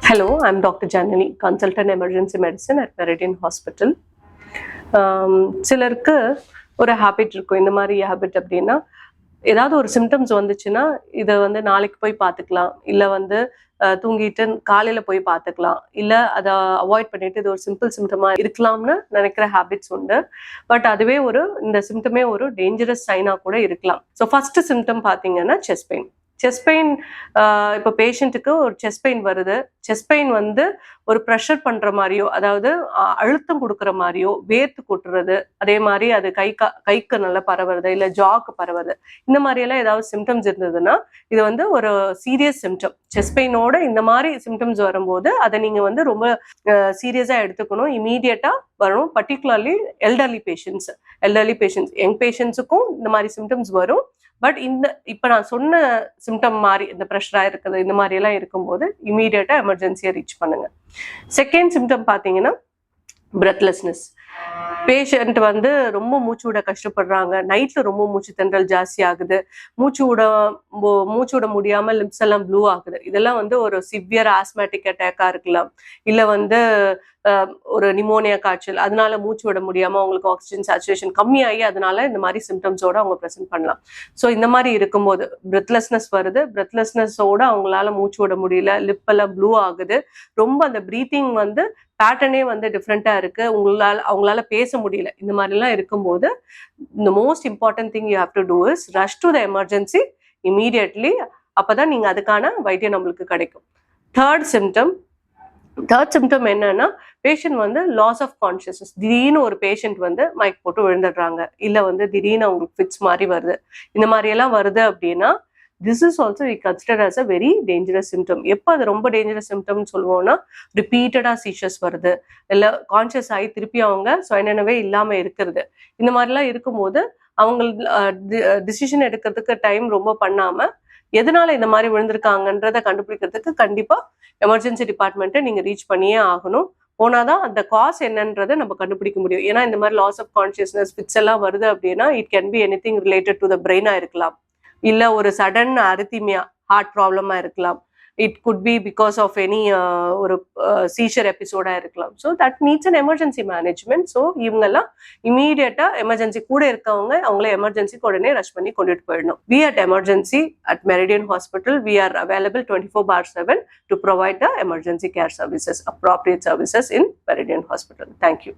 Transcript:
Hello, I'm Dr. Janani, consultant emergency medicine at Meridian Hospital. சிலருக்கு ஒரு habit இருக்கும். இந்த மாதிரி ஹேபிட் அப்படின்னா, ஏதாவது ஒரு சிம்டம்ஸ் வந்துச்சுன்னா இதை நாளைக்கு போய் பார்த்துக்கலாம், இல்லை தூங்கிட்டு காலையில் போய் பார்த்துக்கலாம், இல்லை அதை அவாய்ட் பண்ணிட்டு இது ஒரு சிம்பிள் சிம்டமாக இருக்கலாம்னு நினைக்கிற ஹேபிட்ஸ் உண்டு. பட் அதுவே இந்த சிம்டமே ஒரு டேஞ்சரஸ் சைனாக கூட இருக்கலாம். ஸோ ஃபர்ஸ்ட் சிம்டம் பார்த்தீங்கன்னா செஸ்ட் பெயின். செஸ்ட் பெயின், இப்போ பேஷண்ட்டுக்கு ஒரு செஸ்ட் பெயின் வருது. செஸ்ட் பெயின் ஒரு ப்ரெஷர் பண்ணுற மாதிரியோ, அதாவது அழுத்தம் கொடுக்குற மாதிரியோ, வேர்த்து கொட்டுறது, அதே மாதிரி அது கைக்கு நல்லா பரவுறது, இல்லை ஜாக்கு பரவுறது, இந்த மாதிரியெல்லாம் ஏதாவது சிம்டம்ஸ் இருந்ததுன்னா இது ஒரு சீரியஸ் சிம்டம். செஸ்ட் பெயினோட இந்த மாதிரி சிம்டம்ஸ் வரும்போது அதை நீங்கள் ரொம்ப சீரியஸாக எடுத்துக்கணும், இமீடியட்டாக வரணும். பர்டிகுலர்லி எல்டர்லி பேஷண்ட்ஸ், யங் பேஷண்ட்ஸுக்கும் இந்த மாதிரி சிம்டம்ஸ் வரும். பட் இப்போ நான் சொன்ன சிம்டம் மாதிரி இந்த ப்ரெஷராக இருக்குது, இந்த மாதிரி எல்லாம் இருக்கும்போது இமீடியட்டாக எமர்ஜென்சியை ரீச் பண்ணுங்க. செகண்ட் சிம்டம் பார்த்தீங்கன்னா பிரெத்லெஸ்னஸ். பேஷண்ட் ரொம்ப மூச்சு விட கஷ்டப்படுறாங்க, நைட்ல ரொம்ப மூச்சு திணறல் ஜாஸ்தி ஆகுது, மூச்சு விட முடியாம லிப்ஸ் எல்லாம் ப்ளூ ஆகுது. இதெல்லாம் ஒரு சிவியர் ஆஸ்மேட்டிக் அட்டாக்கா இருக்கலாம், இல்லை ஒரு நிமோனியா காய்ச்சல், அதனால மூச்சு விட முடியாம அவங்களுக்கு ஆக்சிஜன் சேச்சுரேஷன் கம்மியாகி அதனால இந்த மாதிரி சிம்டம்ஸோட அவங்க ப்ரெசென்ட் பண்ணலாம். ஸோ இந்த மாதிரி இருக்கும்போது பிரெத்லெஸ்னஸ் வருது, பிரெத்லெஸ்னஸோட அவங்களால மூச்சு விட முடியல, லிப் எல்லாம் ப்ளூ ஆகுது, ரொம்ப அந்த ப்ரீத்திங் பேட்டர்னே டிஃப்ரெண்டா இருக்கு, அவங்களால பேச முடியல, இந்த மாதிரிலாம் இருக்கும்போது the most important thing you have to do is rush to the emergency immediately. அப்பதான் நீங்க அதுக்கான வைத்தியம் நம்மளுக்கு கிடைக்கும். தேர்ட் சிம்டம் என்னன்னா, பேஷண்ட் லாஸ் ஆஃப் கான்சியஸ்னஸ். திடீர்னு ஒரு பேஷண்ட் மைக் போட்டு விழுந்துடுறாங்க, இல்லை திடீர்னு அவங்களுக்கு ஃபிட்ஸ் மாதிரி வருது, இந்த மாதிரி எல்லாம் வருது அப்படின்னா this is also we consider as a very dangerous symptom. எப்போ அது ரொம்ப டேஞ்சரஸ் சிம்டம்னு சொல்லுவோம்னா, ரிப்பீட்டடா சீஷர்ஸ் வருது, இல்லை கான்சியஸ் ஆகி திருப்பி அவங்க சுயநினைவே இல்லாமல் இருக்கிறது, இந்த மாதிரிலாம் இருக்கும்போது அவங்க டிசிஷன் எடுக்கிறதுக்கு டைம் ரொம்ப பண்ணாம எதனால இந்த மாதிரி விழுந்திருக்காங்கன்றதை கண்டுபிடிக்கிறதுக்கு கண்டிப்பா எமர்ஜென்சி டிபார்ட்மெண்ட்டை நீங்க ரீச் பண்ணியே ஆகணும். போனாதான் அந்த காஸ் என்னன்றதை நம்ம கண்டுபிடிக்க முடியும். ஏன்னா இந்த மாதிரி லாஸ் ஆஃப் கான்சியஸ்னஸ், ஃபிட்ஸ் எல்லாம் வருது அப்படின்னா it can be anything related to the பிரெயினா இருக்கலாம், இல்லை ஒரு சடன் அரித்திமியா ஹார்ட் ப்ராப்ளமா இருக்கலாம், it could be because of any ஒரு சீஷர் எபிசோடா இருக்கலாம். So that needs an emergency management. So இவங்கெல்லாம் இமீடியட்டா எமர்ஜென்சி கூட இருக்கவங்க அவங்கள எமர்ஜென்சிக்கு உடனே ரஷ் பண்ணி கொண்டுட்டு போயிடணும். We at emergency at Meridian Hospital, we are available 24/7 to provide the emergency care services, appropriate services in Meridian Hospital. Thank you.